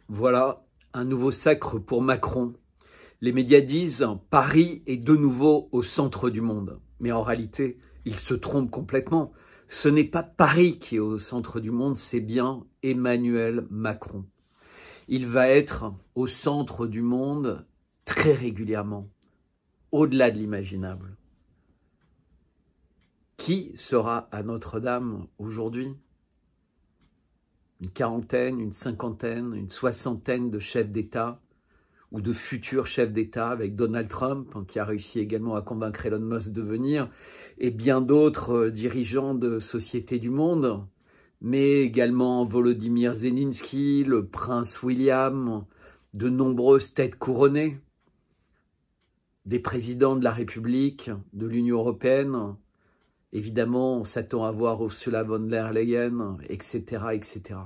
Voilà un nouveau sacre pour Macron. Les médias disent « Paris est de nouveau au centre du monde ». Mais en réalité, ils se trompent complètement. Ce n'est pas Paris qui est au centre du monde, c'est bien Emmanuel Macron. Il va être au centre du monde très régulièrement, au-delà de l'imaginable. Qui sera à Notre-Dame aujourd'hui? Une quarantaine, une cinquantaine, une soixantaine de chefs d'État ou de futurs chefs d'État avec Donald Trump, qui a réussi également à convaincre Elon Musk de venir, et bien d'autres dirigeants de sociétés du monde, mais également Volodymyr Zelensky, le prince William, de nombreuses têtes couronnées, des présidents de la République, de l'Union européenne. Évidemment, on s'attend à voir Ursula von der Leyen, etc., etc.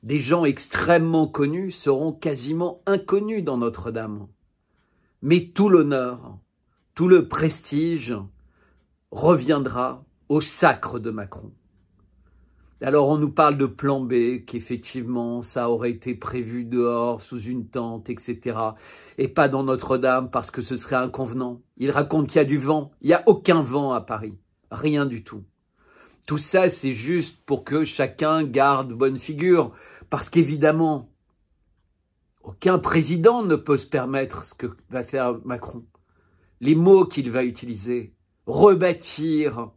Des gens extrêmement connus seront quasiment inconnus dans Notre-Dame. Mais tout l'honneur, tout le prestige reviendra au sacre de Macron. Alors on nous parle de plan B, qu'effectivement ça aurait été prévu dehors, sous une tente, etc. Et pas dans Notre-Dame parce que ce serait inconvenant. Il raconte qu'il y a du vent. Il n'y a aucun vent à Paris. Rien du tout. Tout ça, c'est juste pour que chacun garde bonne figure. Parce qu'évidemment, aucun président ne peut se permettre ce que va faire Macron. Les mots qu'il va utiliser, rebâtir,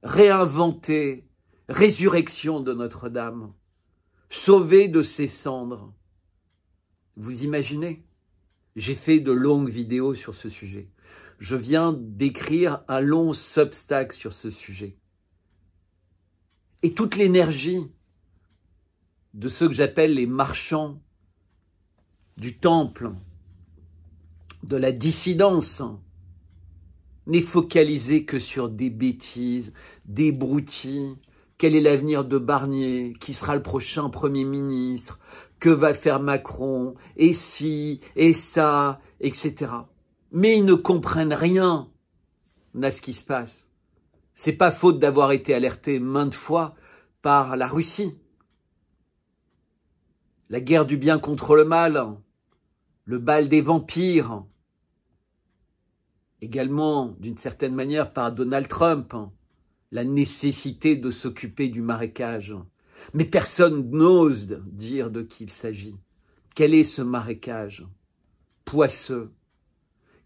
réinventer, résurrection de Notre-Dame, sauver de ses cendres. Vous imaginez? J'ai fait de longues vidéos sur ce sujet. Je viens d'écrire un long Substack sur ce sujet. Et toute l'énergie de ceux que j'appelle les marchands du temple, de la dissidence, n'est focalisée que sur des bêtises, des broutilles. Quel est l'avenir de Barnier? Qui sera le prochain Premier ministre? Que va faire Macron? Et si, et ça, etc. Mais ils ne comprennent rien à ce qui se passe. C'est pas faute d'avoir été alerté maintes fois par la Russie. La guerre du bien contre le mal, le bal des vampires, également d'une certaine manière par Donald Trump, la nécessité de s'occuper du marécage. Mais personne n'ose dire de qui il s'agit. Quel est ce marécage poisseux?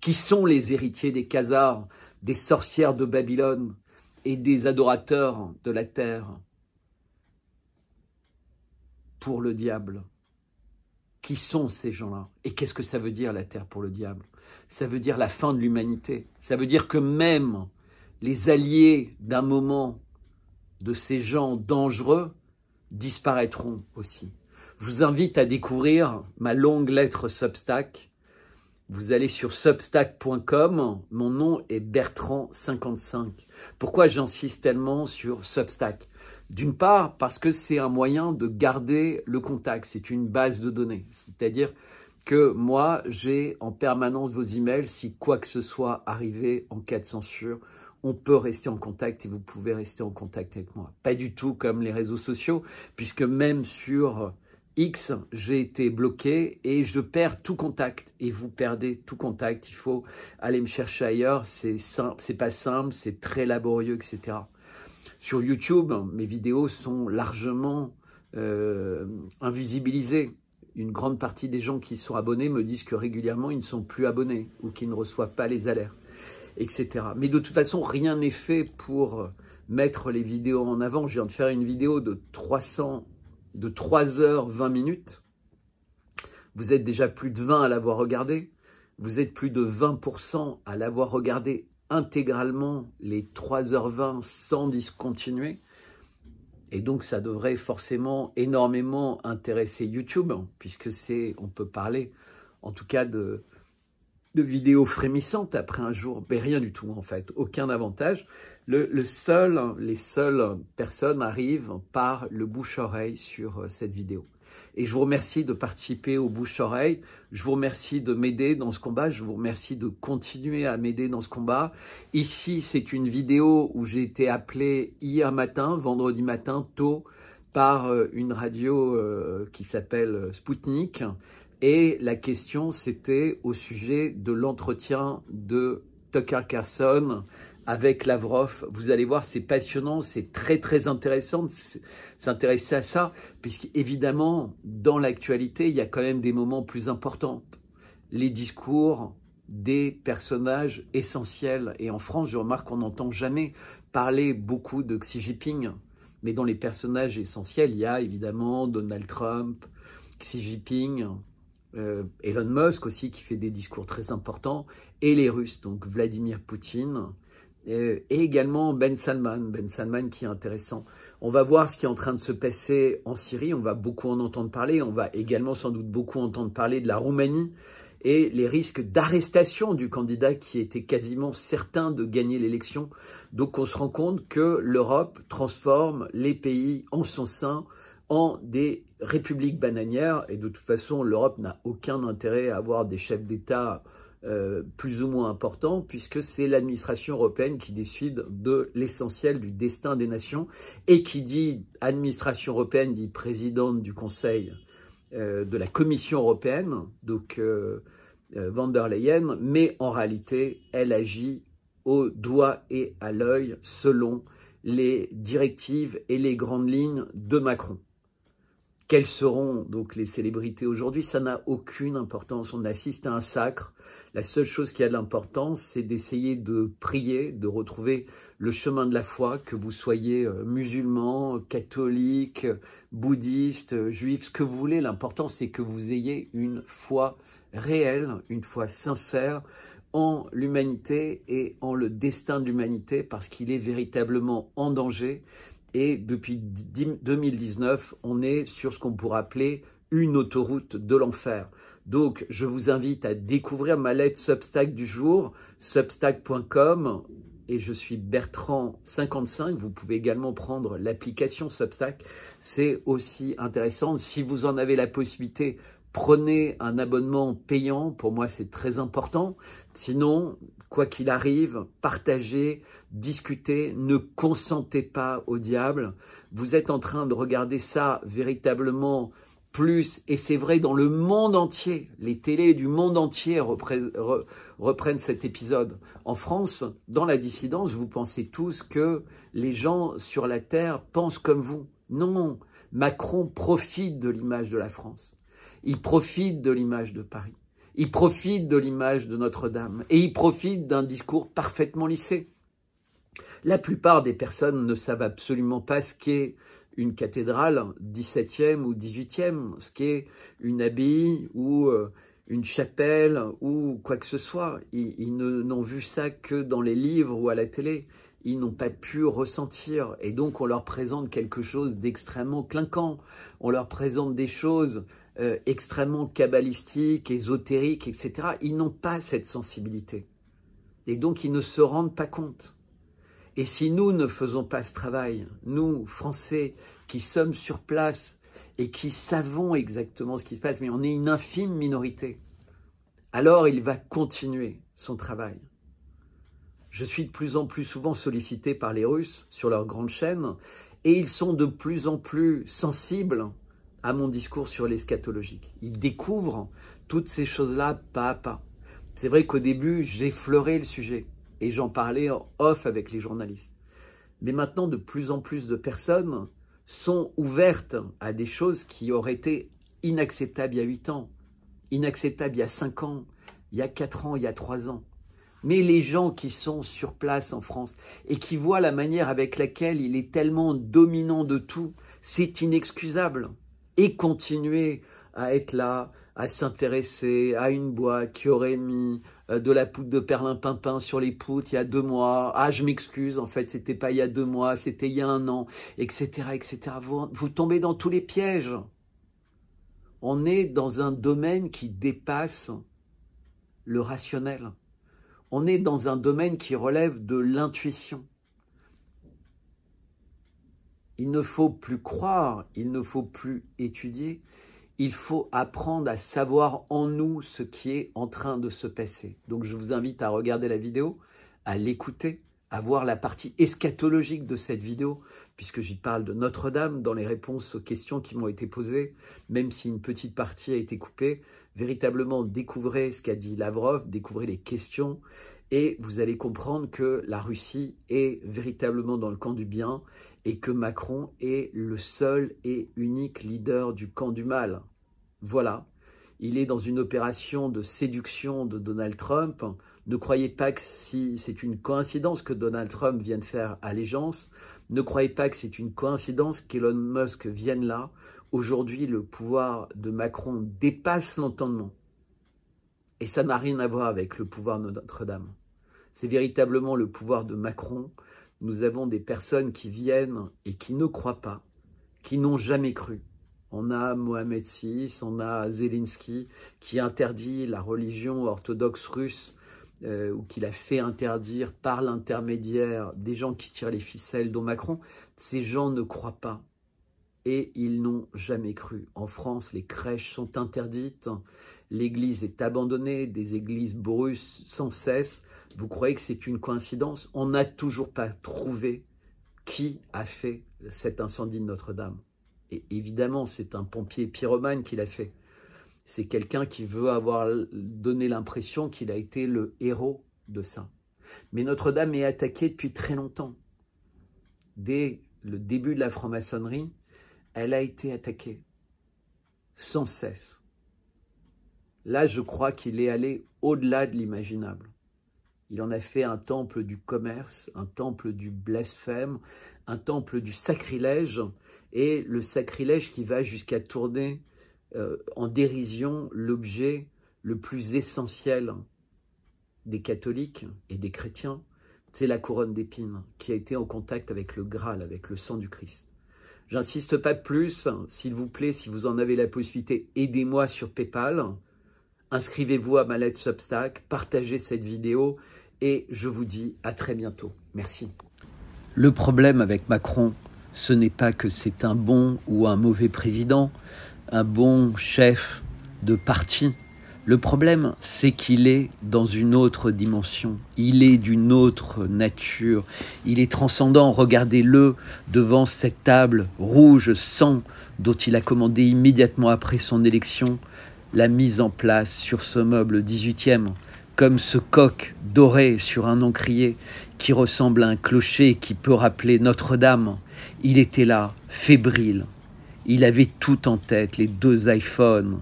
Qui sont les héritiers des Khazars, des sorcières de Babylone et des adorateurs de la terre pour le diable? Qui sont ces gens-là? Et qu'est-ce que ça veut dire la terre pour le diable? Ça veut dire la fin de l'humanité. Ça veut dire que même les alliés d'un moment de ces gens dangereux disparaîtront aussi. Je vous invite à découvrir ma longue lettre Substack. Vous allez sur substack.com, mon nom est Bertrand55. Pourquoi j'insiste tellement sur Substack? D'une part, parce que c'est un moyen de garder le contact, c'est une base de données. C'est-à-dire que moi, j'ai en permanence vos emails, si quoi que ce soit arrivé en cas de censure, on peut rester en contact et vous pouvez rester en contact avec moi. Pas du tout comme les réseaux sociaux, puisque même sur X, j'ai été bloqué et je perds tout contact. Et vous perdez tout contact, il faut aller me chercher ailleurs, c'est pas simple, c'est très laborieux, etc. Sur YouTube, mes vidéos sont largement invisibilisées. Une grande partie des gens qui sont abonnés me disent que régulièrement, ils ne sont plus abonnés ou qu'ils ne reçoivent pas les alertes, etc. Mais de toute façon, rien n'est fait pour mettre les vidéos en avant. Je viens de faire une vidéo de 3h20. Vous êtes déjà plus de 20 à l'avoir regardée. Vous êtes plus de 20% à l'avoir regardé intégralement les 3h20 sans discontinuer. Et donc, ça devrait forcément énormément intéresser YouTube, puisque on peut parler, en tout cas, de vidéos frémissantes après un jour. Mais rien du tout, en fait. Aucun avantage. Les seules personnes arrivent par le bouche-oreille sur cette vidéo. Et je vous remercie de participer au bouche-oreille. Je vous remercie de m'aider dans ce combat. Je vous remercie de continuer à m'aider dans ce combat. Ici, c'est une vidéo où j'ai été appelé hier matin, vendredi matin, tôt, par une radio qui s'appelle Spoutnik. Et la question, c'était au sujet de l'entretien de Tucker Carlson avec Lavrov. Vous allez voir, c'est passionnant, c'est très très intéressant de s'intéresser à ça, puisqu'évidemment, dans l'actualité, il y a quand même des moments plus importants. Les discours des personnages essentiels. Et en France, je remarque qu'on n'entend jamais parler beaucoup de Xi Jinping. Mais dans les personnages essentiels, il y a évidemment Donald Trump, Xi Jinping, Elon Musk aussi qui fait des discours très importants, et les Russes, donc Vladimir Poutine, et également Ben Salman qui est intéressant. On va voir ce qui est en train de se passer en Syrie, on va beaucoup en entendre parler, on va également sans doute beaucoup entendre parler de la Roumanie et les risques d'arrestation du candidat qui était quasiment certain de gagner l'élection. Donc on se rend compte que l'Europe transforme les pays en son sein en des républiques bananières, et de toute façon l'Europe n'a aucun intérêt à avoir des chefs d'État plus ou moins importants, puisque c'est l'administration européenne qui décide de l'essentiel du destin des nations, et qui dit administration européenne dit présidente du Conseil de la Commission européenne, donc von der Leyen, mais en réalité elle agit au doigt et à l'œil selon les directives et les grandes lignes de Macron. Quelles seront donc les célébrités aujourd'hui? Ça n'a aucune importance. On assiste à un sacre. La seule chose qui a de l'importance, c'est d'essayer de prier, de retrouver le chemin de la foi, que vous soyez musulman, catholique, bouddhiste, juif, ce que vous voulez. L'important, c'est que vous ayez une foi réelle, une foi sincère en l'humanité et en le destin de l'humanité, parce qu'il est véritablement en danger. Et depuis 2019, on est sur ce qu'on pourrait appeler une autoroute de l'enfer. Donc, je vous invite à découvrir ma lettre Substack du jour, substack.com, et je suis Bertrand55. Vous pouvez également prendre l'application Substack, c'est aussi intéressant. Si vous en avez la possibilité, prenez un abonnement payant, pour moi c'est très important. Sinon, quoi qu'il arrive, partagez, discutez, ne consentez pas au diable. Vous êtes en train de regarder ça véritablement plus, et c'est vrai dans le monde entier, les télés du monde entier reprennent cet épisode. En France, dans la dissidence, vous pensez tous que les gens sur la terre pensent comme vous. Non, Macron profite de l'image de la France. Il profite de l'image de Paris. Il profite de l'image de Notre-Dame. Et il profite d'un discours parfaitement lissé. La plupart des personnes ne savent absolument pas ce qu'est une cathédrale 17e ou 18e, ce qu'est une abbaye ou une chapelle ou quoi que ce soit. Ils n'ont vu ça que dans les livres ou à la télé. Ils n'ont pas pu ressentir. Et donc, on leur présente quelque chose d'extrêmement clinquant. On leur présente des choses extrêmement kabbalistiques, ésotériques, etc. Ils n'ont pas cette sensibilité. Et donc, ils ne se rendent pas compte. Et si nous ne faisons pas ce travail, nous, Français, qui sommes sur place et qui savons exactement ce qui se passe, mais on est une infime minorité, alors il va continuer son travail. Je suis de plus en plus souvent sollicité par les Russes sur leur grande chaîne, et ils sont de plus en plus sensibles à mon discours sur l'eschatologique. Ils découvrent toutes ces choses-là pas à pas. C'est vrai qu'au début, j'effleurais le sujet et j'en parlais en off avec les journalistes. Mais maintenant, de plus en plus de personnes sont ouvertes à des choses qui auraient été inacceptables il y a 8 ans, inacceptables il y a 5 ans, il y a 4 ans, il y a 3 ans. Mais les gens qui sont sur place en France et qui voient la manière avec laquelle il est tellement dominant de tout, c'est inexcusable. Et continuer à être là, à s'intéresser à une boîte qui aurait mis de la poudre de perlimpinpin sur les poutres il y a 2 mois. Ah, je m'excuse, en fait, c'était pas il y a 2 mois, c'était il y a 1 an, etc., etc. Vous tombez dans tous les pièges. On est dans un domaine qui dépasse le rationnel. On est dans un domaine qui relève de l'intuition. Il ne faut plus croire, il ne faut plus étudier, il faut apprendre à savoir en nous ce qui est en train de se passer. Donc je vous invite à regarder la vidéo, à l'écouter, à voir la partie eschatologique de cette vidéo, puisque j'y parle de Notre-Dame dans les réponses aux questions qui m'ont été posées, même si une petite partie a été coupée. Véritablement, découvrez ce qu'a dit Lavrov, découvrez les questions, et vous allez comprendre que la Russie est véritablement dans le camp du bien, et que Macron est le seul et unique leader du camp du mal. Voilà. Il est dans une opération de séduction de Donald Trump. Ne croyez pas que si c'est une coïncidence que Donald Trump vienne faire allégeance. Ne croyez pas que c'est une coïncidence qu'Elon Musk vienne là. Aujourd'hui, le pouvoir de Macron dépasse l'entendement. Et ça n'a rien à voir avec le pouvoir de Notre-Dame. C'est véritablement le pouvoir de Macron. Nous avons des personnes qui viennent et qui ne croient pas, qui n'ont jamais cru. On a Mohamed VI, on a Zelensky qui interdit la religion orthodoxe russe ou qui l'a fait interdire par l'intermédiaire des gens qui tirent les ficelles, dont Macron. Ces gens ne croient pas et ils n'ont jamais cru. En France, les crèches sont interdites, l'église est abandonnée, des églises brûlent sans cesse. Vous croyez que c'est une coïncidence? On n'a toujours pas trouvé qui a fait cet incendie de Notre-Dame. Et évidemment, c'est un pompier pyromane qui l'a fait. C'est quelqu'un qui veut avoir donné l'impression qu'il a été le héros de ça. Mais Notre-Dame est attaquée depuis très longtemps. Dès le début de la franc-maçonnerie, elle a été attaquée sans cesse. Là, je crois qu'il est allé au-delà de l'imaginable. Il en a fait un temple du commerce, un temple du blasphème, un temple du sacrilège, et le sacrilège qui va jusqu'à tourner en dérision l'objet le plus essentiel des catholiques et des chrétiens, c'est la couronne d'épines qui a été en contact avec le Graal, avec le sang du Christ. J'insiste pas plus, s'il vous plaît, si vous en avez la possibilité, aidez-moi sur PayPal, inscrivez-vous à ma lettre Substack, partagez cette vidéo et je vous dis à très bientôt. Merci. Le problème avec Macron, ce n'est pas que c'est un bon ou un mauvais président, un bon chef de parti. Le problème, c'est qu'il est dans une autre dimension. Il est d'une autre nature. Il est transcendant. Regardez-le devant cette table rouge sang dont il a commandé immédiatement après son élection la mise en place sur ce meuble 18e, comme ce coq doré sur un encrier qui ressemble à un clocher qui peut rappeler Notre-Dame. Il était là, fébrile. Il avait tout en tête, les 2 iPhones,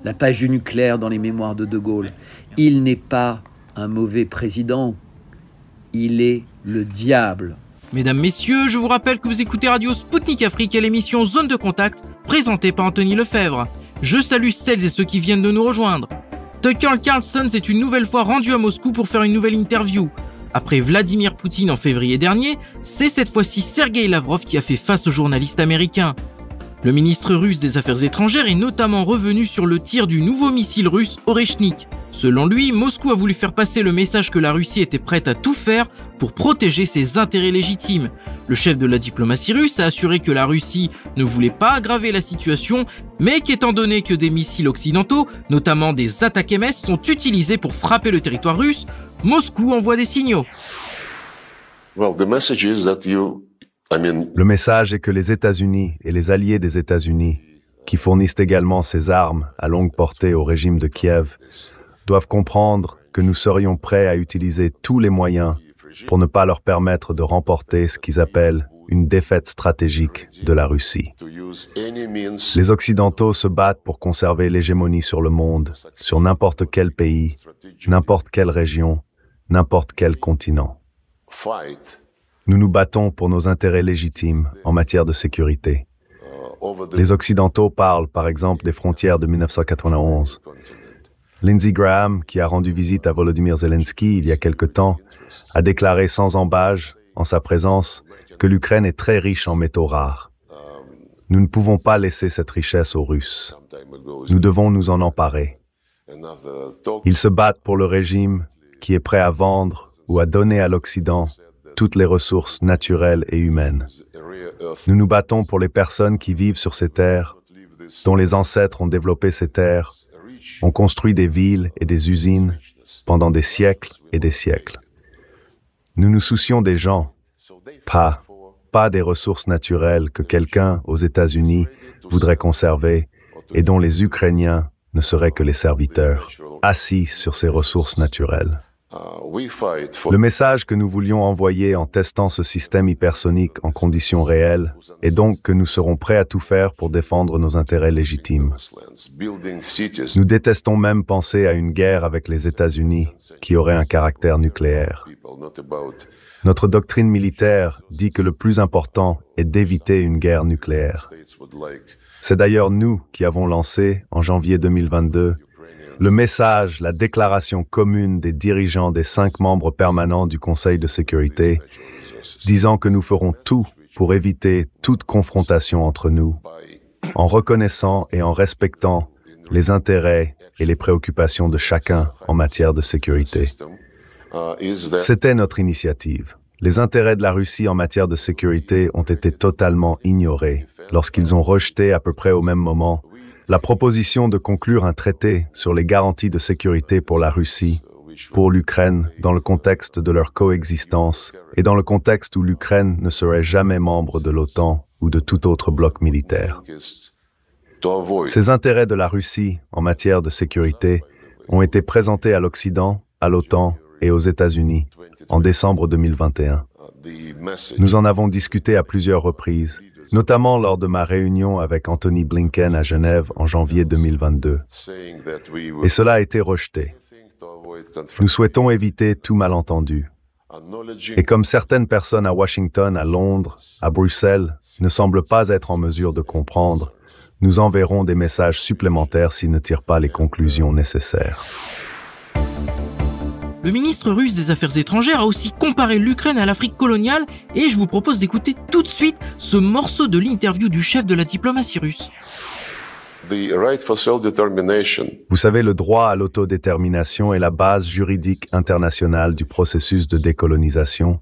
la page du nucléaire dans les mémoires de De Gaulle. Il n'est pas un mauvais président, il est le diable. Mesdames, Messieurs, je vous rappelle que vous écoutez Radio Sputnik Afrique et l'émission Zone de Contact, présentée par Anthony Lefebvre. Je salue celles et ceux qui viennent de nous rejoindre. Tucker Carlson s'est une nouvelle fois rendu à Moscou pour faire une nouvelle interview. Après Vladimir Poutine en février dernier, c'est cette fois-ci Sergei Lavrov qui a fait face aux journalistes américains. Le ministre russe des Affaires étrangères est notamment revenu sur le tir du nouveau missile russe Oreshnik. Selon lui, Moscou a voulu faire passer le message que la Russie était prête à tout faire pour protéger ses intérêts légitimes. Le chef de la diplomatie russe a assuré que la Russie ne voulait pas aggraver la situation, mais qu'étant donné que des missiles occidentaux, notamment des Attack-MS, sont utilisés pour frapper le territoire russe, Moscou envoie des signaux. Le message est que les États-Unis et les alliés des États-Unis, qui fournissent également ces armes à longue portée au régime de Kiev, doivent comprendre que nous serions prêts à utiliser tous les moyens pour ne pas leur permettre de remporter ce qu'ils appellent une défaite stratégique de la Russie. Les Occidentaux se battent pour conserver l'hégémonie sur le monde, sur n'importe quel pays, n'importe quelle région, n'importe quel continent. Nous nous battons pour nos intérêts légitimes en matière de sécurité. Les Occidentaux parlent, par exemple, des frontières de 1991. Lindsey Graham, qui a rendu visite à Volodymyr Zelensky il y a quelque temps, a déclaré sans ambages, en sa présence, que l'Ukraine est très riche en métaux rares. Nous ne pouvons pas laisser cette richesse aux Russes. Nous devons nous en emparer. Ils se battent pour le régime qui est prêt à vendre ou à donner à l'Occident toutes les ressources naturelles et humaines. Nous nous battons pour les personnes qui vivent sur ces terres, dont les ancêtres ont développé ces terres, ont construit des villes et des usines pendant des siècles et des siècles. Nous nous soucions des gens, pas pas des ressources naturelles que quelqu'un aux États-Unis voudrait conserver et dont les Ukrainiens ne seraient que les serviteurs, assis sur ces ressources naturelles. Le message que nous voulions envoyer en testant ce système hypersonique en conditions réelles est donc que nous serons prêts à tout faire pour défendre nos intérêts légitimes. Nous détestons même penser à une guerre avec les États-Unis qui aurait un caractère nucléaire. Notre doctrine militaire dit que le plus important est d'éviter une guerre nucléaire. C'est d'ailleurs nous qui avons lancé, en janvier 2022, le message, la déclaration commune des dirigeants des 5 membres permanents du Conseil de sécurité, disant que nous ferons tout pour éviter toute confrontation entre nous, en reconnaissant et en respectant les intérêts et les préoccupations de chacun en matière de sécurité. C'était notre initiative. Les intérêts de la Russie en matière de sécurité ont été totalement ignorés lorsqu'ils ont rejeté à peu près au même moment la proposition de conclure un traité sur les garanties de sécurité pour la Russie, pour l'Ukraine, dans le contexte de leur coexistence et dans le contexte où l'Ukraine ne serait jamais membre de l'OTAN ou de tout autre bloc militaire. Ces intérêts de la Russie en matière de sécurité ont été présentés à l'Occident, à l'OTAN et aux États-Unis en décembre 2021. Nous en avons discuté à plusieurs reprises, notamment lors de ma réunion avec Anthony Blinken à Genève en janvier 2022. Et cela a été rejeté. Nous souhaitons éviter tout malentendu. Et comme certaines personnes à Washington, à Londres, à Bruxelles ne semblent pas être en mesure de comprendre, nous enverrons des messages supplémentaires s'ils ne tirent pas les conclusions nécessaires. Le ministre russe des Affaires étrangères a aussi comparé l'Ukraine à l'Afrique coloniale et je vous propose d'écouter tout de suite ce morceau de l'interview du chef de la diplomatie russe. Vous savez, le droit à l'autodétermination est la base juridique internationale du processus de décolonisation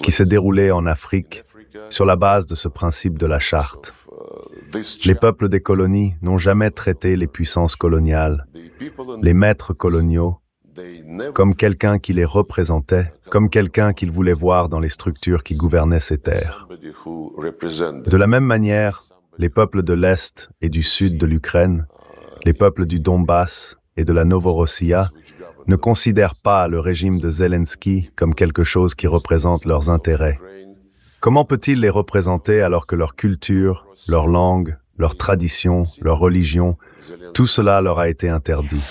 qui s'est déroulé en Afrique sur la base de ce principe de la charte. Les peuples des colonies n'ont jamais traité les puissances coloniales, les maîtres coloniaux, comme quelqu'un qui les représentait, comme quelqu'un qu'ils voulaient voir dans les structures qui gouvernaient ces terres. De la même manière, les peuples de l'Est et du Sud de l'Ukraine, les peuples du Donbass et de la Novorossiya, ne considèrent pas le régime de Zelensky comme quelque chose qui représente leurs intérêts. Comment peut-il les représenter alors que leur culture, leur langue, leur tradition, leur religion, tout cela leur a été interdit?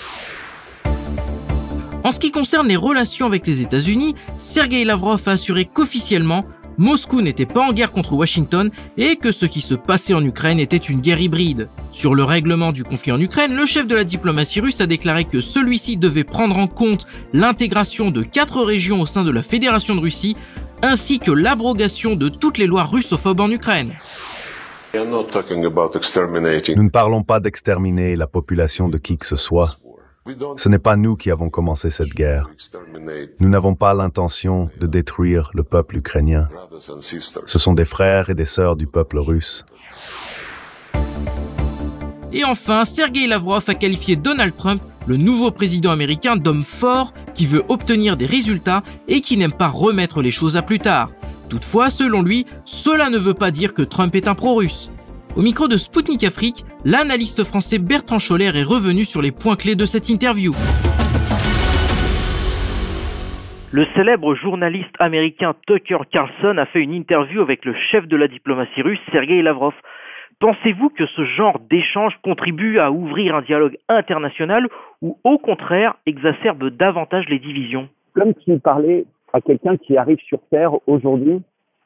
En ce qui concerne les relations avec les États-Unis, Sergueï Lavrov a assuré qu'officiellement, Moscou n'était pas en guerre contre Washington et que ce qui se passait en Ukraine était une guerre hybride. Sur le règlement du conflit en Ukraine, le chef de la diplomatie russe a déclaré que celui-ci devait prendre en compte l'intégration de 4 régions au sein de la Fédération de Russie, ainsi que l'abrogation de toutes les lois russophobes en Ukraine. Nous ne parlons pas d'exterminer la population de qui que ce soit. Ce n'est pas nous qui avons commencé cette guerre. Nous n'avons pas l'intention de détruire le peuple ukrainien. Ce sont des frères et des sœurs du peuple russe. Et enfin, Sergueï Lavrov a qualifié Donald Trump, le nouveau président américain, d'homme fort qui veut obtenir des résultats et qui n'aime pas remettre les choses à plus tard. Toutefois, selon lui, cela ne veut pas dire que Trump est un pro-russe. Au micro de Spoutnik Afrique, l'analyste français Bertrand Scholler est revenu sur les points clés de cette interview. Le célèbre journaliste américain Tucker Carlson a fait une interview avec le chef de la diplomatie russe, Sergueï Lavrov. Pensez-vous que ce genre d'échange contribue à ouvrir un dialogue international ou au contraire exacerbe davantage les divisions? Comme s'il parlait à quelqu'un qui arrive sur Terre aujourd'hui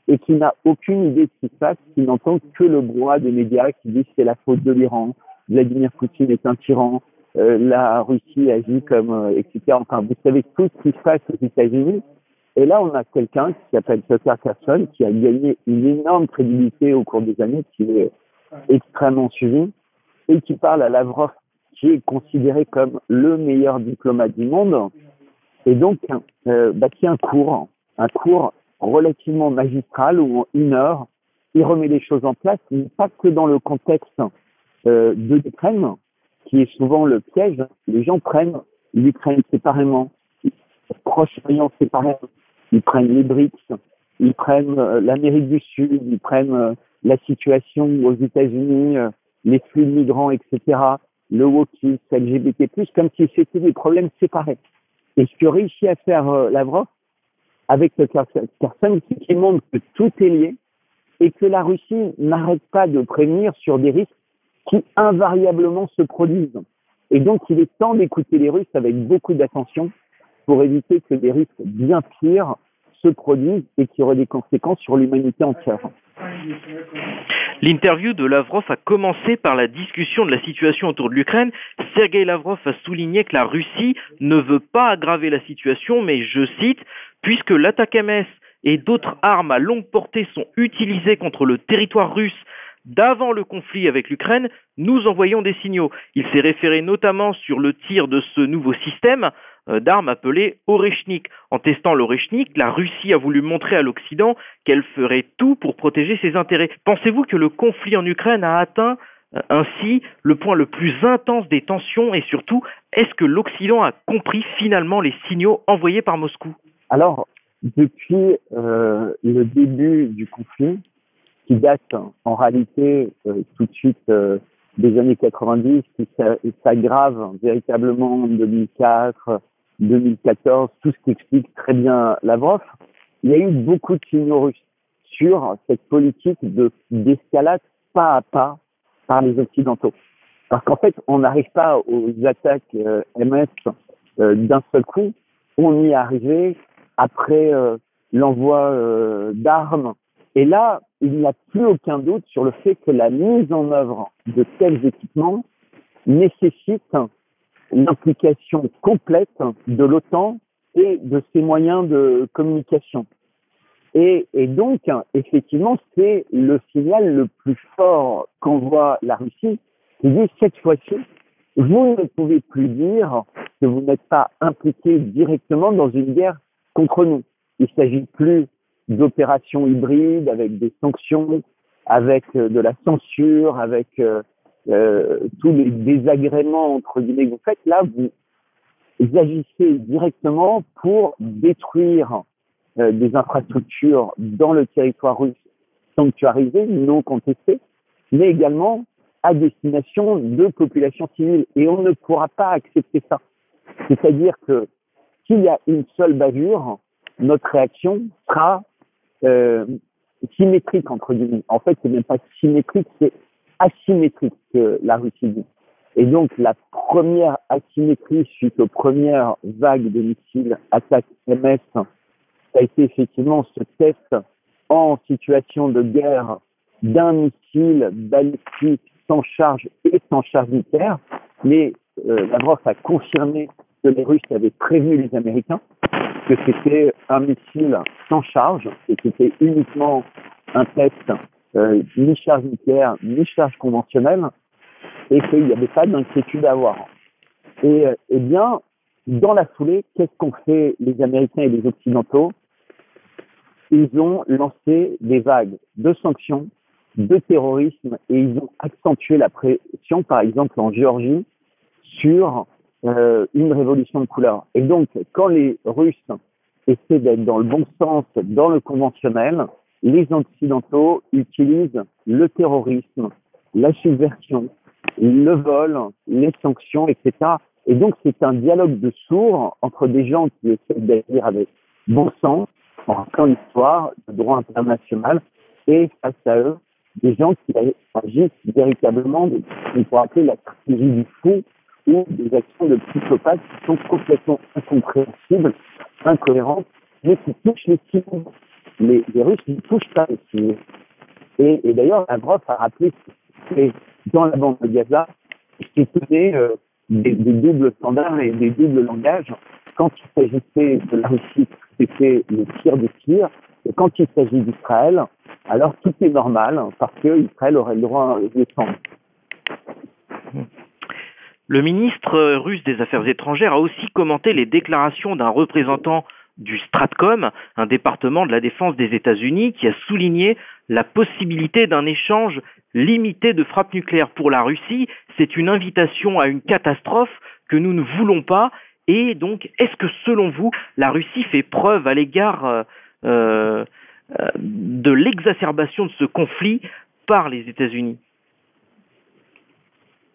et qui n'a aucune idée de ce qui se passe, qui n'entend que le brouhaha des médias qui disent que c'est la faute de l'Iran, Vladimir Poutine est un tyran, la Russie agit comme, etc. Enfin, vous savez tout ce qui se passe aux États-Unis. Et là, on a quelqu'un qui s'appelle Tucker Carlson, qui a gagné une énorme crédibilité au cours des années, qui est extrêmement suivi, et qui parle à Lavrov, qui est considéré comme le meilleur diplomate du monde, et donc qui a un cours relativement magistral où en 1 heure, il remet les choses en place, mais pas que dans le contexte de l'Ukraine, qui est souvent le piège. Les gens prennent l'Ukraine séparément, le Proche-Orient séparément, ils prennent les BRICS, ils prennent l'Amérique du Sud, ils prennent la situation aux États-Unis, les flux de migrants, etc., le wokisme, LGBT+, comme si c'était des problèmes séparés. Et ce que réussit à faire Lavrov avec Carlson, c'est qu'il montre que tout est lié et que la Russie n'arrête pas de prévenir sur des risques qui invariablement se produisent. Et donc, il est temps d'écouter les Russes avec beaucoup d'attention pour éviter que des risques bien pires se produisent et qui auraient des conséquences sur l'humanité entière. L'interview de Lavrov a commencé par la discussion de la situation autour de l'Ukraine. Sergueï Lavrov a souligné que la Russie ne veut pas aggraver la situation, mais, je cite, « puisque l'ATACMS et d'autres armes à longue portée sont utilisées contre le territoire russe d'avant le conflit avec l'Ukraine, nous envoyons des signaux. » Il s'est référé notamment sur le tir de ce nouveau système d'armes appelé Oreshnik. En testant l'Oreshnik, la Russie a voulu montrer à l'Occident qu'elle ferait tout pour protéger ses intérêts. Pensez-vous que le conflit en Ukraine a atteint ainsi le point le plus intense des tensions et surtout, est-ce que l'Occident a compris finalement les signaux envoyés par Moscou? Alors, depuis le début du conflit, qui date en réalité tout de suite des années 90, qui s'aggrave véritablement en 2004, 2014, tout ce qui explique très bien Lavrov, il y a eu beaucoup de signaux russes sur cette politique d'escalade pas à pas par les Occidentaux. Parce qu'en fait, on n'arrive pas aux attaques MS d'un seul coup, on y est arrivé après l'envoi d'armes. Et là, il n'y a plus aucun doute sur le fait que la mise en œuvre de tels équipements nécessite l'implication complète de l'OTAN et de ses moyens de communication. Et donc, effectivement, c'est le signal le plus fort qu'envoie la Russie, qui dit cette fois-ci, vous ne pouvez plus dire que vous n'êtes pas impliqué directement dans une guerre contre nous. Il ne s'agit plus d'opérations hybrides avec des sanctions, avec de la censure, avec tous les désagréments entre guillemets que vous faites. Là, vous agissez directement pour détruire des infrastructures dans le territoire russe sanctuarisé, non contesté, mais également à destination de populations civiles. Et on ne pourra pas accepter ça. C'est-à-dire que s'il y a une seule bavure, notre réaction sera symétrique, entre guillemets. En fait, c'est même pas symétrique, c'est asymétrique que la Russie dit. Et donc, la première asymétrie suite aux premières vagues de missiles attaques MS, ça a été effectivement ce test en situation de guerre d'un missile balistique sans charge et sans charge nucléaire. Mais Lavrov a confirmé que les Russes avaient prévenu les Américains que c'était un missile sans charge et que c'était uniquement un test ni charge nucléaire, ni charge conventionnelle, et qu'il n'y avait pas d'inquiétude à avoir. Et bien, dans la foulée, qu'est-ce qu'ont fait les Américains et les Occidentaux? Ils ont lancé des vagues de sanctions, de terrorisme, et ils ont accentué la pression, par exemple en Géorgie, sur une révolution de couleur. Et donc, quand les Russes essaient d'être dans le bon sens, dans le conventionnel, les Occidentaux utilisent le terrorisme, la subversion, le vol, les sanctions, etc. Et donc, c'est un dialogue de sourds entre des gens qui essaient d'agir avec bon sens, en rappelant l'histoire, le droit international, et face à eux, des gens qui agissent véritablement, on pourrait appeler la stratégie du fou, ou des actions de psychopathes qui sont complètement incompréhensibles, incohérentes, mais qui touchent les civils. Les Russes ne touchent pas les civils. Et d'ailleurs, Lavrov a rappelé que dans la bande de Gaza, il tenait des doubles standards et des doubles langages. Quand il s'agissait de la Russie, c'était le tir de tir. Et quand il s'agit d'Israël, alors tout est normal, parce que Israël aurait le droit de défendre. Le ministre russe des Affaires étrangères a aussi commenté les déclarations d'un représentant du Stratcom, un département de la défense des États-Unis, qui a souligné la possibilité d'un échange limité de frappes nucléaires pour la Russie. C'est une invitation à une catastrophe que nous ne voulons pas. Et donc, est-ce que selon vous, la Russie fait preuve à l'égard de l'exacerbation de ce conflit par les États-Unis?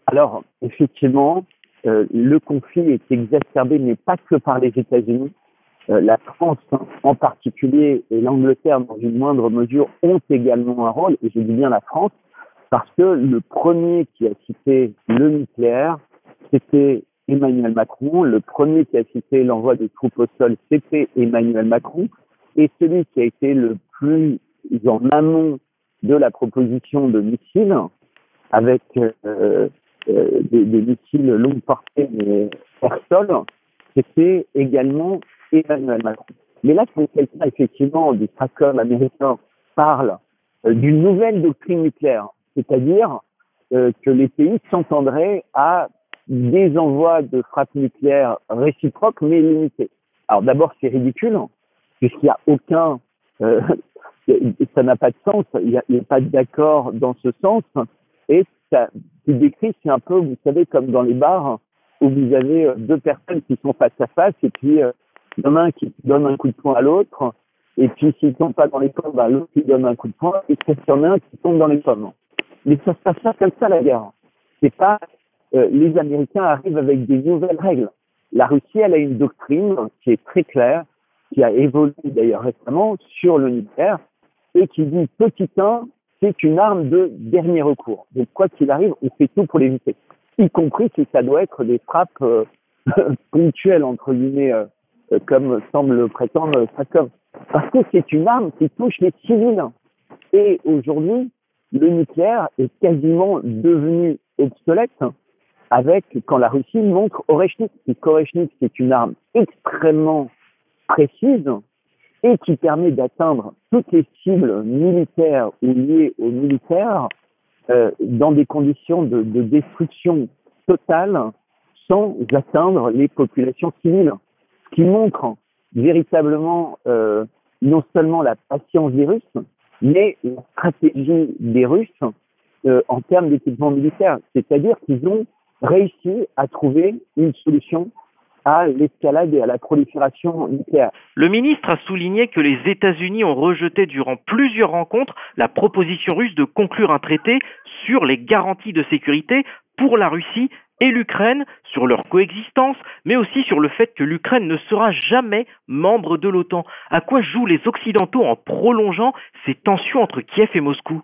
Alors, effectivement, le conflit est exacerbé, mais pas que par les États-Unis. La France en particulier et l'Angleterre dans une moindre mesure ont également un rôle, et je dis bien la France, parce que le premier qui a cité le nucléaire, c'était Emmanuel Macron. Le premier qui a cité l'envoi des troupes au sol, c'était Emmanuel Macron. Et celui qui a été le plus en amont de la proposition de missiles, avec des missiles longue portée mais air-sol, c'était également Emmanuel Macron. Mais là, quand quelqu'un, effectivement, du SACOM américain parle d'une nouvelle doctrine nucléaire, c'est-à-dire que les pays s'entendraient à des envois de frappes nucléaires réciproques mais limités. Alors d'abord, c'est ridicule, puisqu'il n'y a aucun... ça n'a pas de sens, il n'y a pas d'accord dans ce sens, et ça décrit, c'est un peu, vous savez, comme dans les bars, où vous avez deux personnes qui sont face à face, et puis il y en a un qui donne un coup de poing à l'autre, et puis s'ils ne tombent pas dans les pommes, bah, l'autre lui donne un coup de poing, et puis il y en a un qui tombe dans les pommes. Mais ça se passe pas comme ça, la guerre. C'est pas les Américains arrivent avec des nouvelles règles. La Russie, elle a une doctrine qui est très claire, qui a évolué d'ailleurs récemment sur le nucléaire, et qui dit petit 1, c'est une arme de dernier recours. Donc quoi qu'il arrive, on fait tout pour l'éviter, y compris si ça doit être des frappes ponctuelles entre guillemets, comme semble prétendre SACOM. Parce que c'est une arme qui touche les civils. Et aujourd'hui, le nucléaire est quasiment devenu obsolète avec quand la Russie montre Oreshnik. Oreshnik, c'est une arme extrêmement précise et qui permet d'atteindre toutes les cibles militaires ou liées aux militaires dans des conditions de destruction totale sans atteindre les populations civiles. Ce qui montre véritablement non seulement la patience des Russes, mais la stratégie des Russes en termes d'équipement militaire. C'est-à-dire qu'ils ont réussi à trouver une solution à l'escalade et à la prolifération nucléaire. Le ministre a souligné que les États-Unis ont rejeté durant plusieurs rencontres la proposition russe de conclure un traité sur les garanties de sécurité pour la Russie et l'Ukraine, sur leur coexistence, mais aussi sur le fait que l'Ukraine ne sera jamais membre de l'OTAN. À quoi jouent les Occidentaux en prolongeant ces tensions entre Kiev et Moscou?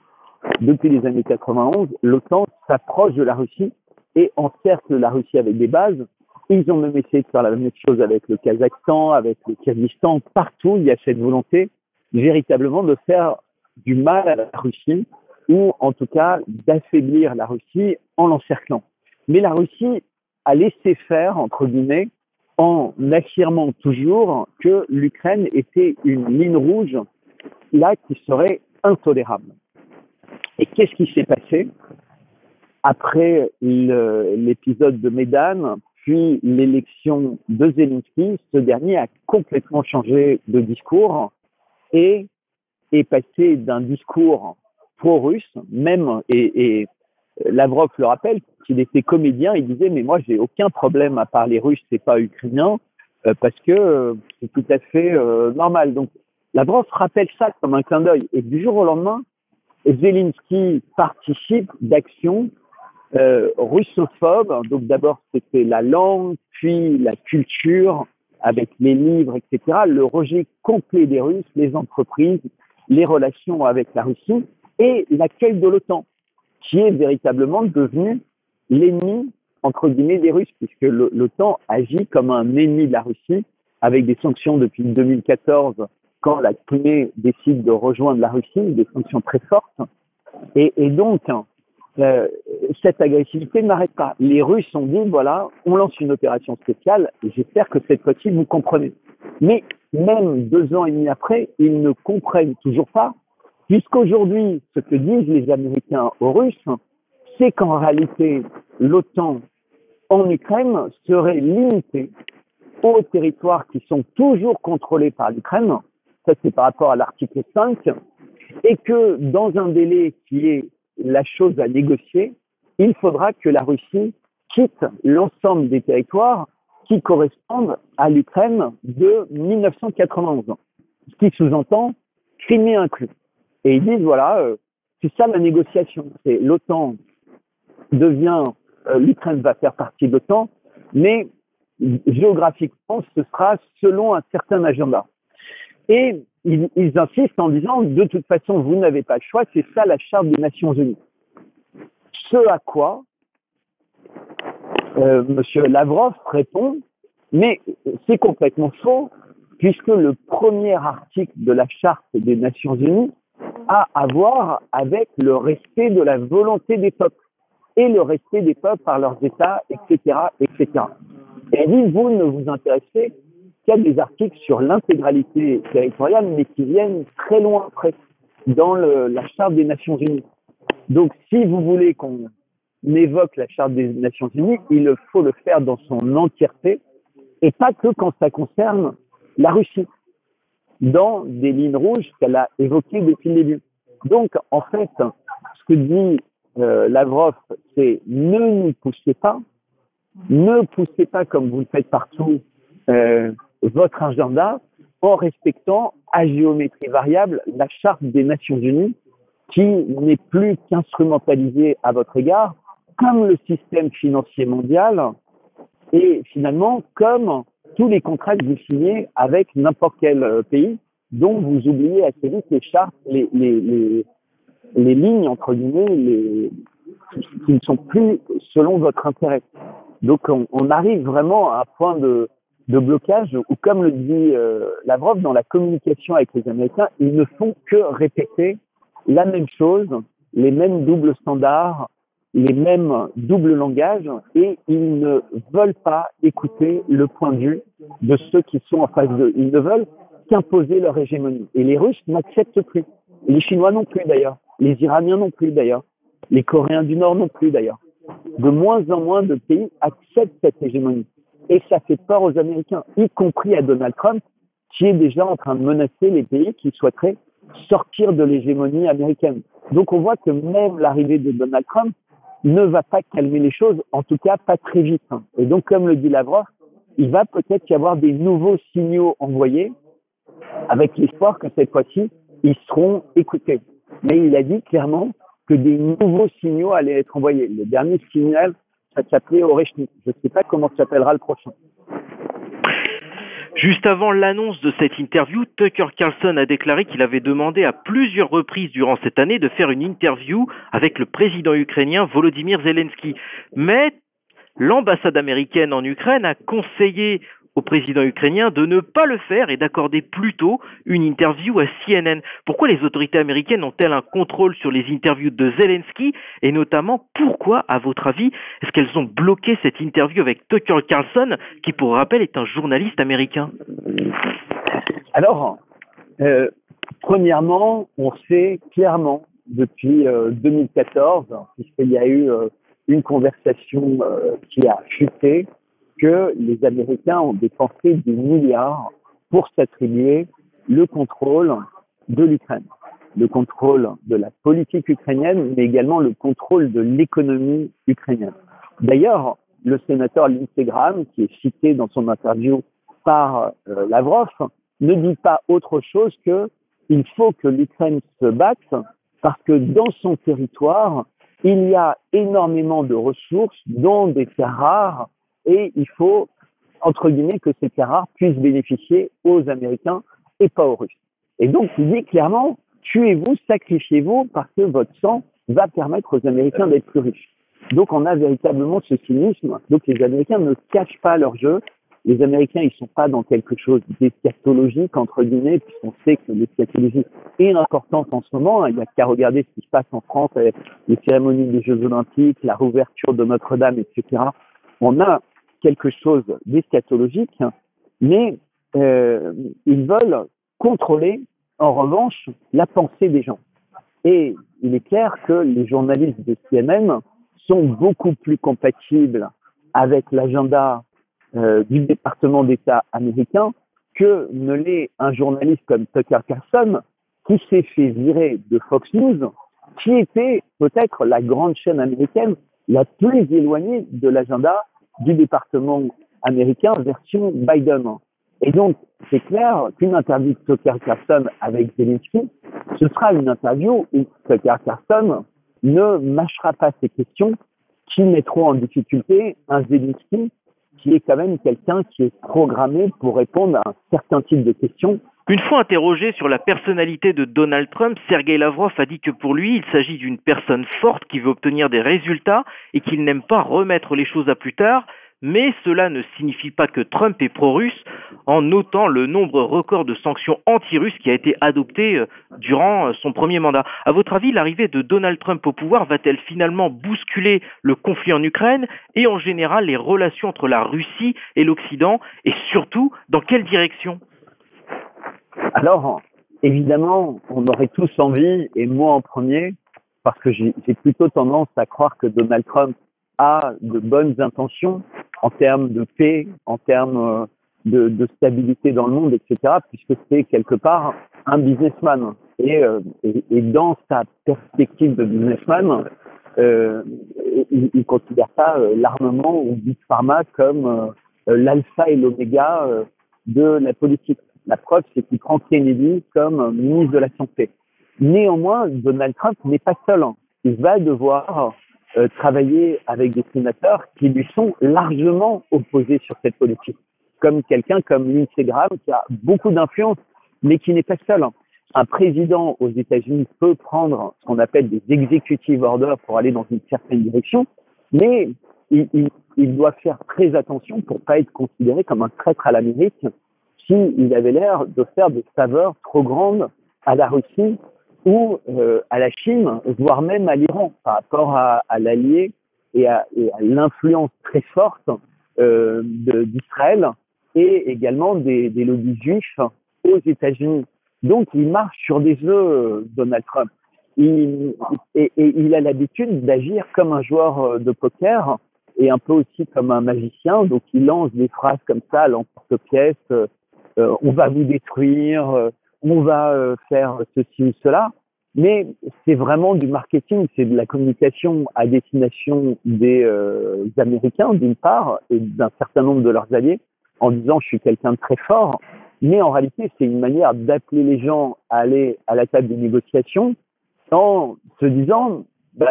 Depuis les années 91, l'OTAN s'approche de la Russie et encercle la Russie avec des bases. Ils ont même essayé de faire la même chose avec le Kazakhstan, avec le Kyrgyzstan. Partout, il y a cette volonté véritablement de faire du mal à la Russie ou en tout cas d'affaiblir la Russie en l'encerclant. Mais la Russie a laissé faire, entre guillemets, en affirmant toujours que l'Ukraine était une ligne rouge, là, qui serait intolérable. Et qu'est-ce qui s'est passé après l'épisode de Maidan, puis l'élection de Zelensky? Ce dernier a complètement changé de discours et est passé d'un discours pro-russe, même, et Lavrov le rappelle, qu'il était comédien, il disait mais moi j'ai aucun problème à parler russe et pas ukrainien parce que c'est tout à fait normal. Donc Lavrov rappelle ça comme un clin d'œil et du jour au lendemain, Zelensky participe d'actions russophobes. Donc d'abord c'était la langue, puis la culture avec les livres, etc. Le rejet complet des Russes, les entreprises, les relations avec la Russie et l'accueil de l'OTAN, qui est véritablement devenu l'ennemi, entre guillemets, des Russes, puisque l'OTAN agit comme un ennemi de la Russie, avec des sanctions depuis 2014, quand la Crimée décide de rejoindre la Russie, des sanctions très fortes. Et donc, cette agressivité ne m'arrête pas. Les Russes ont dit, voilà, on lance une opération spéciale, et j'espère que cette fois-ci, vous comprenez. Mais même 2 ans et demi après, ils ne comprennent toujours pas, puisqu'aujourd'hui, ce que disent les Américains aux Russes, c'est qu'en réalité, l'OTAN en Ukraine serait limitée aux territoires qui sont toujours contrôlés par l'Ukraine, ça c'est par rapport à l'article 5, et que dans un délai qui est la chose à négocier, il faudra que la Russie quitte l'ensemble des territoires qui correspondent à l'Ukraine de 1991. Ce qui sous-entend Crimée inclus. Et ils disent, voilà, c'est ça la négociation. C'est l'OTAN devient, l'Ukraine va faire partie de l'OTAN, mais géographiquement, ce sera selon un certain agenda. Et ils insistent en disant, de toute façon, vous n'avez pas le choix, c'est ça la Charte des Nations Unies. Ce à quoi Monsieur Lavrov répond, mais c'est complètement faux, puisque le premier article de la Charte des Nations Unies a à voir avec le respect de la volonté des peuples et le respect des peuples par leurs États, etc., etc. Et il dit, vous ne vous intéressez qu'à des articles sur l'intégralité territoriale, mais qui viennent très loin après, dans la Charte des Nations Unies. Donc, si vous voulez qu'on évoque la Charte des Nations Unies, il faut le faire dans son entièreté, et pas que quand ça concerne la Russie, dans des lignes rouges qu'elle a évoquées depuis le début. Donc, en fait, ce que dit Lavrov, c'est ne nous poussez pas comme vous le faites partout, votre agenda, en respectant à géométrie variable la Charte des Nations Unies, qui n'est plus qu'instrumentalisée à votre égard, comme le système financier mondial, et finalement comme tous les contrats que vous signez avec n'importe quel pays, dont vous oubliez assez vite les chartes, les lignes, entre guillemets, qui ne sont plus selon votre intérêt. Donc on arrive vraiment à un point de blocage où, comme le dit Lavrov, dans la communication avec les Américains, ils ne font que répéter la même chose, les mêmes doubles standards, les mêmes doubles langages, et ils ne veulent pas écouter le point de vue de ceux qui sont en face d'eux. Ils ne veulent qu'imposer leur hégémonie. Et les Russes n'acceptent plus. Les Chinois non plus d'ailleurs. Les Iraniens non plus d'ailleurs. Les Coréens du Nord non plus d'ailleurs. De moins en moins de pays acceptent cette hégémonie. Et ça fait peur aux Américains, y compris à Donald Trump, qui est déjà en train de menacer les pays qui souhaiteraient sortir de l'hégémonie américaine. Donc on voit que même l'arrivée de Donald Trump ne va pas calmer les choses, en tout cas pas très vite. Et donc, comme le dit Lavrov, il va peut-être y avoir des nouveaux signaux envoyés, avec l'espoir que cette fois-ci, ils seront écoutés. Mais il a dit clairement que des nouveaux signaux allaient être envoyés. Le dernier signal, ça s'appelait Oreshnik. Je ne sais pas comment s'appellera le prochain. Juste avant l'annonce de cette interview, Tucker Carlson a déclaré qu'il avait demandé à plusieurs reprises durant cette année de faire une interview avec le président ukrainien Volodymyr Zelensky. Mais l'ambassade américaine en Ukraine a conseillé au président ukrainien de ne pas le faire et d'accorder plutôt une interview à CNN. Pourquoi les autorités américaines ont-elles un contrôle sur les interviews de Zelensky, et notamment pourquoi, à votre avis, est-ce qu'elles ont bloqué cette interview avec Tucker Carlson, qui pour rappel est un journaliste américain? Alors, premièrement, on sait clairement depuis 2014, puisqu'il y a eu une conversation qui a chuté, que les Américains ont dépensé des milliards pour s'attribuer le contrôle de l'Ukraine, le contrôle de la politique ukrainienne, mais également le contrôle de l'économie ukrainienne. D'ailleurs, le sénateur Lindsey Graham, qui est cité dans son interview par Lavrov, ne dit pas autre chose que il faut que l'Ukraine se batte parce que dans son territoire, il y a énormément de ressources, dont des terres rares, et il faut, entre guillemets, que ces terres rares puissent bénéficier aux Américains et pas aux Russes. Et donc, il dit clairement, tuez-vous, sacrifiez-vous, parce que votre sang va permettre aux Américains d'être plus riches. Donc, on a véritablement ce cynisme. Donc, les Américains ne cachent pas leur jeu. Les Américains, ils sont pas dans quelque chose d'eschatologique, entre guillemets, puisqu'on sait que l'eschatologie est importante en ce moment. Il n'y a qu'à regarder ce qui se passe en France avec les cérémonies des Jeux Olympiques, la réouverture de Notre-Dame, etc. On a quelque chose d'eschatologique, mais ils veulent contrôler, en revanche, la pensée des gens. Et il est clair que les journalistes de CNN sont beaucoup plus compatibles avec l'agenda du département d'État américain que ne l'est un journaliste comme Tucker Carlson, qui s'est fait virer de Fox News, qui était peut-être la grande chaîne américaine la plus éloignée de l'agenda du département américain version Biden. Et donc, c'est clair qu'une interview de Tucker Carlson avec Zelensky, ce sera une interview où Tucker Carlson ne mâchera pas ses questions qui mettront en difficulté un Zelensky qui est quand même quelqu'un qui est programmé pour répondre à un certain type de questions. Une fois interrogé sur la personnalité de Donald Trump, Sergei Lavrov a dit que pour lui, il s'agit d'une personne forte qui veut obtenir des résultats et qu'il n'aime pas remettre les choses à plus tard. Mais cela ne signifie pas que Trump est pro-russe, en notant le nombre record de sanctions anti-russes qui a été adopté durant son premier mandat. À votre avis, l'arrivée de Donald Trump au pouvoir va-t-elle finalement bousculer le conflit en Ukraine et en général les relations entre la Russie et l'Occident, et surtout, dans quelle direction? Alors, évidemment, on aurait tous envie, et moi en premier, parce que j'ai plutôt tendance à croire que Donald Trump a de bonnes intentions en termes de paix, en termes de stabilité dans le monde, etc., puisque c'est quelque part un businessman. Et dans sa perspective de businessman, il considère pas l'armement ou Big Pharma comme l'alpha et l'oméga de la politique. La preuve, c'est qu'il prend Kennedy comme ministre de la Santé. Néanmoins, Donald Trump n'est pas seul. Il va devoir travailler avec des sénateurs qui lui sont largement opposés sur cette politique. Comme quelqu'un comme Lindsey Graham qui a beaucoup d'influence, mais qui n'est pas seul. Un président aux États-Unis peut prendre ce qu'on appelle des executive orders pour aller dans une certaine direction, mais il doit faire très attention pour pas être considéré comme un traître à l'Amérique s'il avait l'air de faire des faveurs trop grandes à la Russie ou à la Chine, voire même à l'Iran, par rapport à l'allié et à l'influence très forte d'Israël et également des lobbies juifs aux États-Unis. Donc, il marche sur des œufs, Donald Trump. Il a l'habitude d'agir comme un joueur de poker et un peu aussi comme un magicien. Donc, il lance des phrases comme ça à l'emporte-pièce. On va vous détruire, on va faire ceci ou cela. Mais c'est vraiment du marketing, c'est de la communication à destination des Américains, d'une part, et d'un certain nombre de leurs alliés, en disant « je suis quelqu'un de très fort ». Mais en réalité, c'est une manière d'appeler les gens à aller à la table des négociations en se disant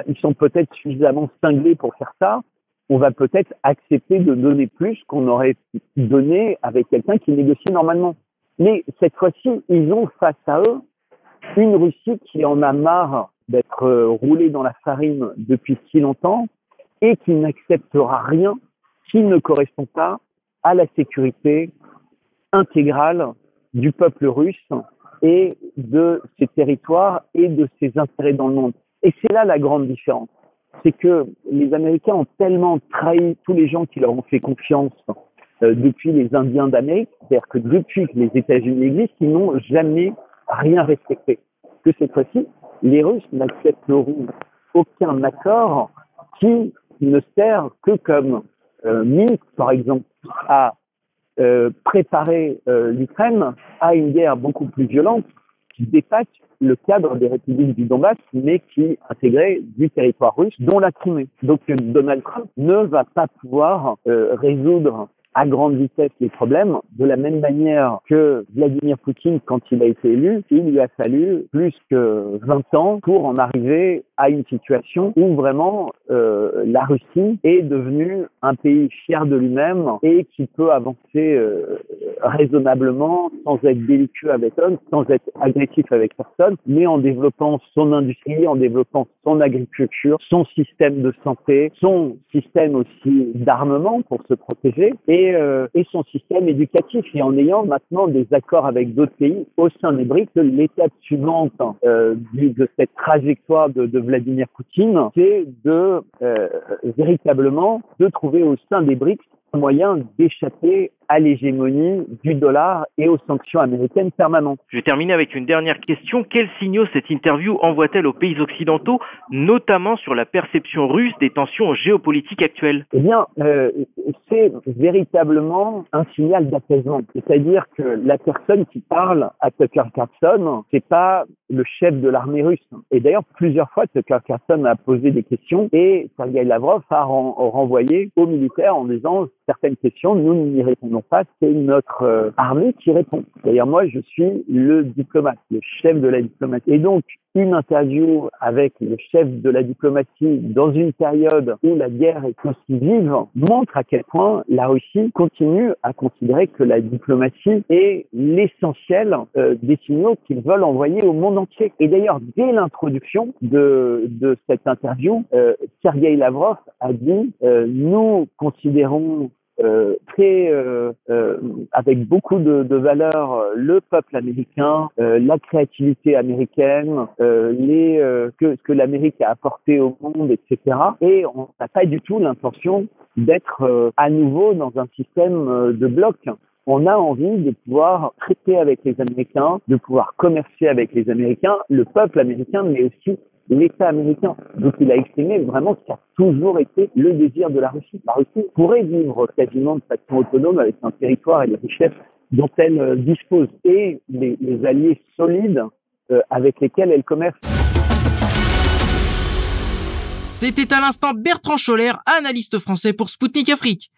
ils sont peut-être suffisamment cinglés pour faire ça, on va peut-être accepter de donner plus qu'on aurait donné avec quelqu'un qui négocie normalement. Mais cette fois-ci, ils ont face à eux une Russie qui en a marre d'être roulée dans la farine depuis si longtemps et qui n'acceptera rien qui ne correspond pas à la sécurité intégrale du peuple russe et de ses territoires et de ses intérêts dans le monde. Et c'est là la grande différence. C'est que les Américains ont tellement trahi tous les gens qui leur ont fait confiance depuis les Indiens d'Amérique, c'est-à-dire que depuis que les États-Unis existent, ils n'ont jamais rien respecté. Que cette fois-ci, les Russes n'accepteront aucun accord qui ne sert que comme Minsk, par exemple, à préparer l'Ukraine à une guerre beaucoup plus violente qui dépasse le cadre des républiques du Donbass, mais qui intégrait du territoire russe, dont la Crimée. Donc Donald Trump ne va pas pouvoir résoudre à grande vitesse les problèmes, de la même manière que Vladimir Poutine, quand il a été élu, il lui a fallu plus que 20 ans pour en arriver à une situation où vraiment la Russie est devenue un pays fier de lui-même et qui peut avancer raisonnablement, sans être belliqueux avec personne, sans être agressif avec personne, mais en développant son industrie, en développant son agriculture, son système de santé, son système aussi d'armement pour se protéger et son système éducatif, et en ayant maintenant des accords avec d'autres pays au sein des BRICS. L'étape suivante de cette trajectoire de Vladimir Poutine, c'est de véritablement de trouver au sein des BRICS un moyen d'échapper à l'hégémonie du dollar et aux sanctions américaines permanentes. Je vais terminer avec une dernière question. Quels signaux cette interview envoie-t-elle aux pays occidentaux, notamment sur la perception russe des tensions géopolitiques actuelles? Eh bien, c'est véritablement un signal d'apaisement. C'est-à-dire que la personne qui parle à Tucker Carlson, c'est pas le chef de l'armée russe. Et d'ailleurs, plusieurs fois, Tucker Carlson a posé des questions et Sergei Lavrov a renvoyé aux militaires en disant certaines questions, nous n'y répondons pas, c'est notre armée qui répond. D'ailleurs, moi, je suis le diplomate, le chef de la diplomatie. Et donc, une interview avec le chef de la diplomatie dans une période où la guerre est aussi vive montre à quel point la Russie continue à considérer que la diplomatie est l'essentiel des signaux qu'ils veulent envoyer au monde entier. Et d'ailleurs, dès l'introduction de cette interview, Sergueï Lavrov a dit nous considérons avec beaucoup de valeurs le peuple américain, la créativité américaine, que l'Amérique a apporté au monde, etc. Et on n'a pas du tout l'intention d'être à nouveau dans un système de blocs. On a envie de pouvoir traiter avec les Américains, de pouvoir commercer avec les Américains, le peuple américain, mais aussi l'État américain. Donc il a exprimé vraiment ce qui a toujours été le désir de la Russie. La Russie pourrait vivre quasiment de façon autonome avec un territoire et des richesses dont elle dispose et les alliés solides avec lesquels elle commerce. C'était à l'instant Bertrand Scholler, analyste français pour Spoutnik Afrique.